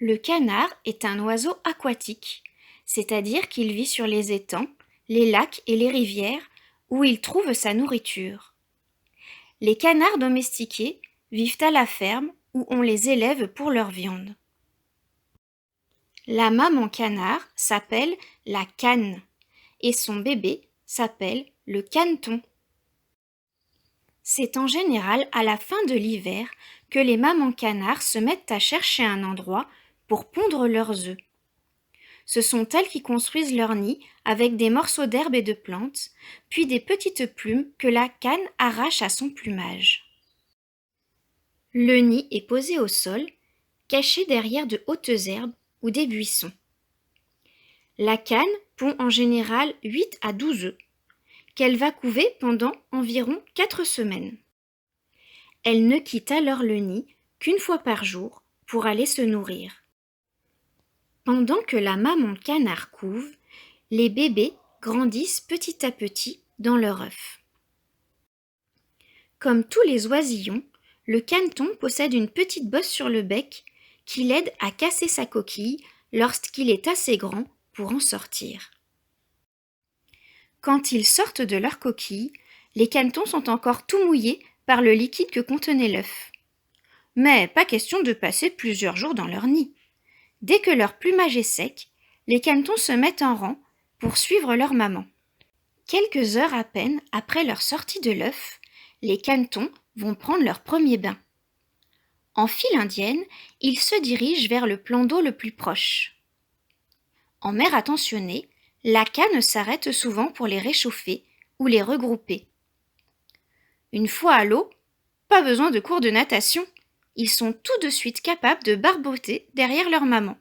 Le canard est un oiseau aquatique, c'est-à-dire qu'il vit sur les étangs, les lacs et les rivières où il trouve sa nourriture. Les canards domestiqués vivent à la ferme où on les élève pour leur viande. La maman canard s'appelle la cane et son bébé s'appelle le caneton. C'est en général à la fin de l'hiver que les mamans canards se mettent à chercher un endroit pour pondre leurs œufs. Ce sont elles qui construisent leur nid avec des morceaux d'herbe et de plantes, puis des petites plumes que la cane arrache à son plumage. Le nid est posé au sol, caché derrière de hautes herbes ou des buissons. La cane pond en général 8 à 12 œufs, qu'elle va couver pendant environ 4 semaines. Elle ne quitte alors le nid qu'une fois par jour pour aller se nourrir. Pendant que la maman canard couve, les bébés grandissent petit à petit dans leur œuf. Comme tous les oisillons, le caneton possède une petite bosse sur le bec qui l'aide à casser sa coquille lorsqu'il est assez grand pour en sortir. Quand ils sortent de leur coquille, les canetons sont encore tout mouillés par le liquide que contenait l'œuf. Mais pas question de passer plusieurs jours dans leur nid. Dès que leur plumage est sec, les canetons se mettent en rang pour suivre leur maman. Quelques heures à peine après leur sortie de l'œuf, les canetons vont prendre leur premier bain. En file indienne, ils se dirigent vers le plan d'eau le plus proche. En mer attentionnée, la cane s'arrête souvent pour les réchauffer ou les regrouper. Une fois à l'eau, pas besoin de cours de natation, ils sont tout de suite capables de barboter derrière leur maman.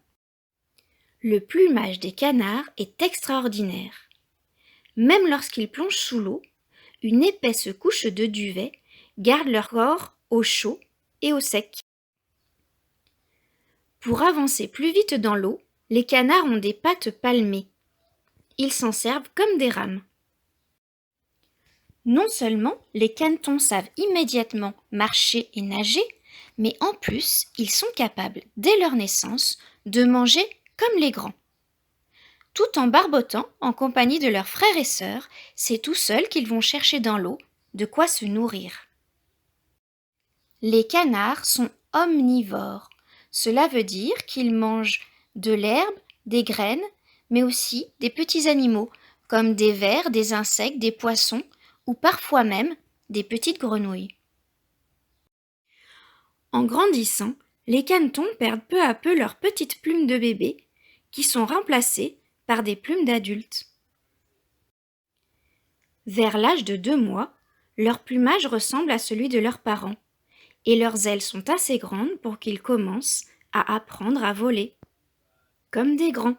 Le plumage des canards est extraordinaire. Même lorsqu'ils plongent sous l'eau, une épaisse couche de duvet garde leur corps au chaud et au sec. Pour avancer plus vite dans l'eau, les canards ont des pattes palmées. Ils s'en servent comme des rames. Non seulement les canetons savent immédiatement marcher et nager, mais en plus, ils sont capables, dès leur naissance, de manger comme les grands. Tout en barbotant en compagnie de leurs frères et sœurs, c'est tout seuls qu'ils vont chercher dans l'eau de quoi se nourrir. Les canards sont omnivores. Cela veut dire qu'ils mangent de l'herbe, des graines, mais aussi des petits animaux, comme des vers, des insectes, des poissons, ou parfois même des petites grenouilles. En grandissant, les canetons perdent peu à peu leurs petites plumes de bébé, qui sont remplacées par des plumes d'adultes. Vers l'âge de 2 mois, leur plumage ressemble à celui de leurs parents, et leurs ailes sont assez grandes pour qu'ils commencent à apprendre à voler, comme des grands.